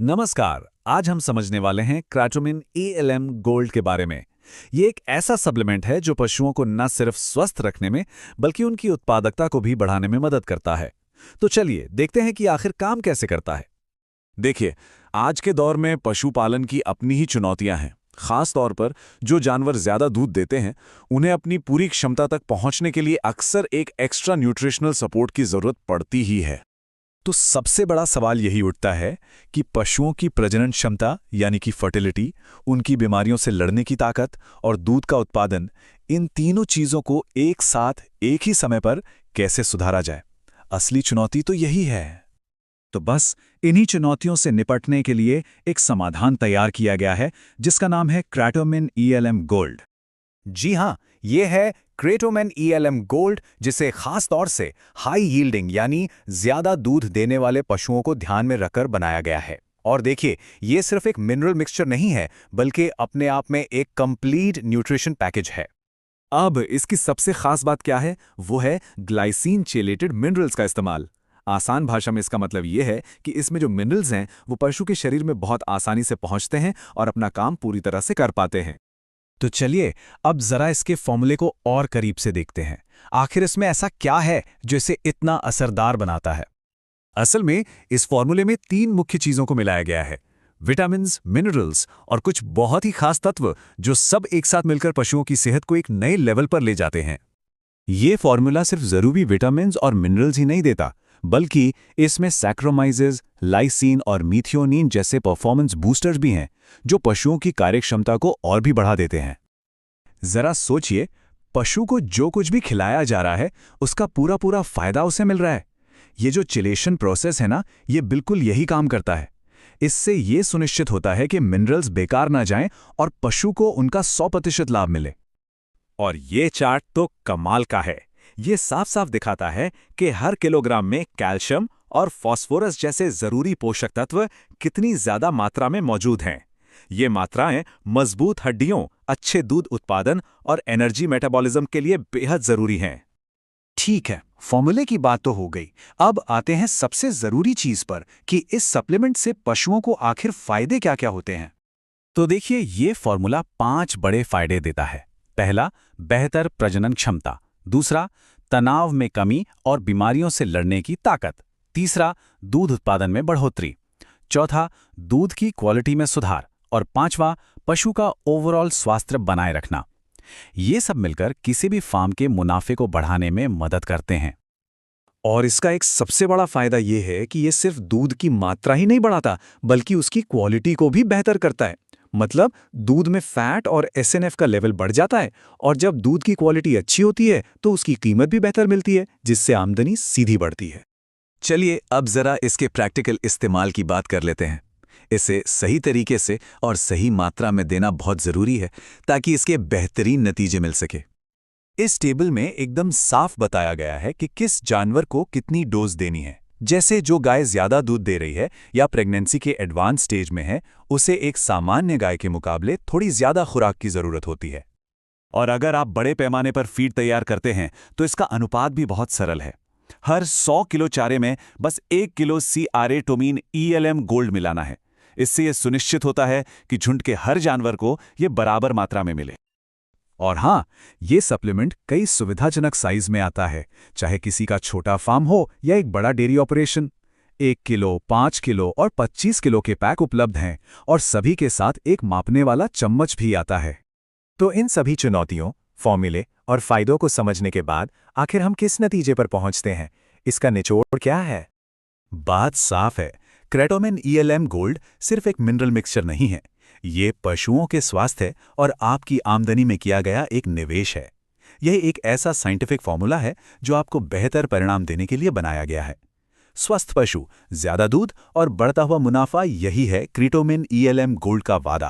नमस्कार। आज हम समझने वाले हैं क्राटोमिन ELM गोल्ड के बारे में। ये एक ऐसा सप्लीमेंट है जो पशुओं को न सिर्फ स्वस्थ रखने में बल्कि उनकी उत्पादकता को भी बढ़ाने में मदद करता है। तो चलिए देखते हैं कि आखिर काम कैसे करता है। देखिए, आज के दौर में पशुपालन की अपनी ही चुनौतियां हैं। खास तौर पर जो जानवर ज्यादा दूध देते हैं, उन्हें अपनी पूरी क्षमता तक पहुंचने के लिए अक्सर एक एक्स्ट्रा न्यूट्रिशनल सपोर्ट की जरूरत पड़ती ही है। तो सबसे बड़ा सवाल यही उठता है कि पशुओं की प्रजनन क्षमता यानी कि फर्टिलिटी, उनकी बीमारियों से लड़ने की ताकत और दूध का उत्पादन, इन तीनों चीजों को एक साथ एक ही समय पर कैसे सुधारा जाए। असली चुनौती तो यही है। तो बस इन्हीं चुनौतियों से निपटने के लिए एक समाधान तैयार किया गया है जिसका नाम है क्राटोमिन ELM गोल्ड। जी हाँ, ये है क्रेटोमेन ELM गोल्ड, जिसे खास तौर से हाई यील्डिंग यानी ज्यादा दूध देने वाले पशुओं को ध्यान में रखकर बनाया गया है। और देखिए, ये सिर्फ एक मिनरल मिक्सचर नहीं है, बल्कि अपने आप में एक कंप्लीट न्यूट्रिशन पैकेज है। अब इसकी सबसे खास बात क्या है, वो है ग्लाइसिन चेलेटेड मिनरल्स का इस्तेमाल। आसान भाषा में इसका मतलब ये है कि इसमें जो मिनरल्स हैं वो पशु के शरीर में बहुत आसानी से पहुंचते हैं और अपना काम पूरी तरह से कर पाते हैं। तो चलिए अब जरा इसके फॉर्मूले को और करीब से देखते हैं। आखिर इसमें ऐसा क्या है जो इसे इतना असरदार बनाता है। असल में इस फॉर्मूले में 3 मुख्य चीजों को मिलाया गया है: विटामिन्स, मिनरल्स और कुछ बहुत ही खास तत्व जो सब एक साथ मिलकर पशुओं की सेहत को एक नए लेवल पर ले जाते हैं। ये फॉर्मूला सिर्फ जरूरी विटामिन्स और मिनरल्स ही नहीं देता, बल्कि इसमें सैक्रोमाइजेज, लाइसिन और मीथियोनिन जैसे परफॉर्मेंस बूस्टर्स भी हैं जो पशुओं की कार्यक्षमता को और भी बढ़ा देते हैं। जरा सोचिए, पशु को जो कुछ भी खिलाया जा रहा है उसका पूरा पूरा फायदा उसे मिल रहा है। ये जो चिलेशन प्रोसेस है ना, ये बिल्कुल यही काम करता है। इससे ये सुनिश्चित होता है कि मिनरल्स बेकार ना जाएं और पशु को उनका 100% लाभ मिले। और ये चार्ट तो कमाल का है। ये साफ साफ दिखाता है कि हर किलोग्राम में कैल्शियम और फास्फोरस जैसे जरूरी पोषक तत्व कितनी ज्यादा मात्रा में मौजूद हैं। ये मात्राएं मजबूत हड्डियों, अच्छे दूध उत्पादन और एनर्जी मेटाबॉलिज्म के लिए बेहद जरूरी हैं। ठीक है, फॉर्मूले की बात तो हो गई। अब आते हैं सबसे जरूरी चीज पर कि इस सप्लीमेंट से पशुओं को आखिर फायदे क्या क्या होते हैं। तो देखिए, ये फॉर्मूला 5 बड़े फायदे देता है। पहला, बेहतर प्रजनन क्षमता। दूसरा, तनाव में कमी और बीमारियों से लड़ने की ताकत। तीसरा, दूध उत्पादन में बढ़ोतरी। चौथा, दूध की क्वालिटी में सुधार। और पांचवा, पशु का ओवरऑल स्वास्थ्य बनाए रखना। ये सब मिलकर किसी भी फार्म के मुनाफे को बढ़ाने में मदद करते हैं। और इसका एक सबसे बड़ा फायदा ये है कि ये सिर्फ दूध की मात्रा ही नहीं बढ़ाता, बल्कि उसकी क्वालिटी को भी बेहतर करता है। मतलब दूध में फैट और SNF का लेवल बढ़ जाता है, और जब दूध की क्वालिटी अच्छी होती है तो उसकी कीमत भी बेहतर मिलती है, जिससे आमदनी सीधी बढ़ती है। चलिए अब जरा इसके प्रैक्टिकल इस्तेमाल की बात कर लेते हैं। इसे सही तरीके से और सही मात्रा में देना बहुत जरूरी है ताकि इसके बेहतरीन नतीजे मिल सके। इस टेबल में एकदम साफ बताया गया है कि किस जानवर को कितनी डोज देनी है। जैसे जो गाय ज्यादा दूध दे रही है या प्रेगनेंसी के एडवांस स्टेज में है, उसे एक सामान्य गाय के मुकाबले थोड़ी ज्यादा खुराक की जरूरत होती है। और अगर आप बड़े पैमाने पर फीड तैयार करते हैं तो इसका अनुपात भी बहुत सरल है। हर 100 किलो चारे में बस 1 किलो क्राटोमिन ELM गोल्ड मिलाना है। इससे यह सुनिश्चित होता है कि झुंड के हर जानवर को यह बराबर मात्रा में मिले। और हाँ, ये सप्लीमेंट कई सुविधाजनक साइज में आता है, चाहे किसी का छोटा फार्म हो या एक बड़ा डेयरी ऑपरेशन। 1 किलो, 5 किलो और 25 किलो के पैक उपलब्ध हैं, और सभी के साथ एक मापने वाला चम्मच भी आता है। तो इन सभी चुनौतियों, फॉर्मूले और फायदों को समझने के बाद आखिर हम किस नतीजे पर पहुंचते हैं? इसका निचोड़ क्या है? बात साफ है, क्राटोमिन ELM गोल्ड सिर्फ एक मिनरल मिक्सचर नहीं है। ये पशुओं के स्वास्थ्य और आपकी आमदनी में किया गया एक निवेश है। यह एक ऐसा साइंटिफिक फॉर्मूला है जो आपको बेहतर परिणाम देने के लिए बनाया गया है। स्वस्थ पशु, ज्यादा दूध और बढ़ता हुआ मुनाफा, यही है क्राटोमिन ELM गोल्ड का वादा।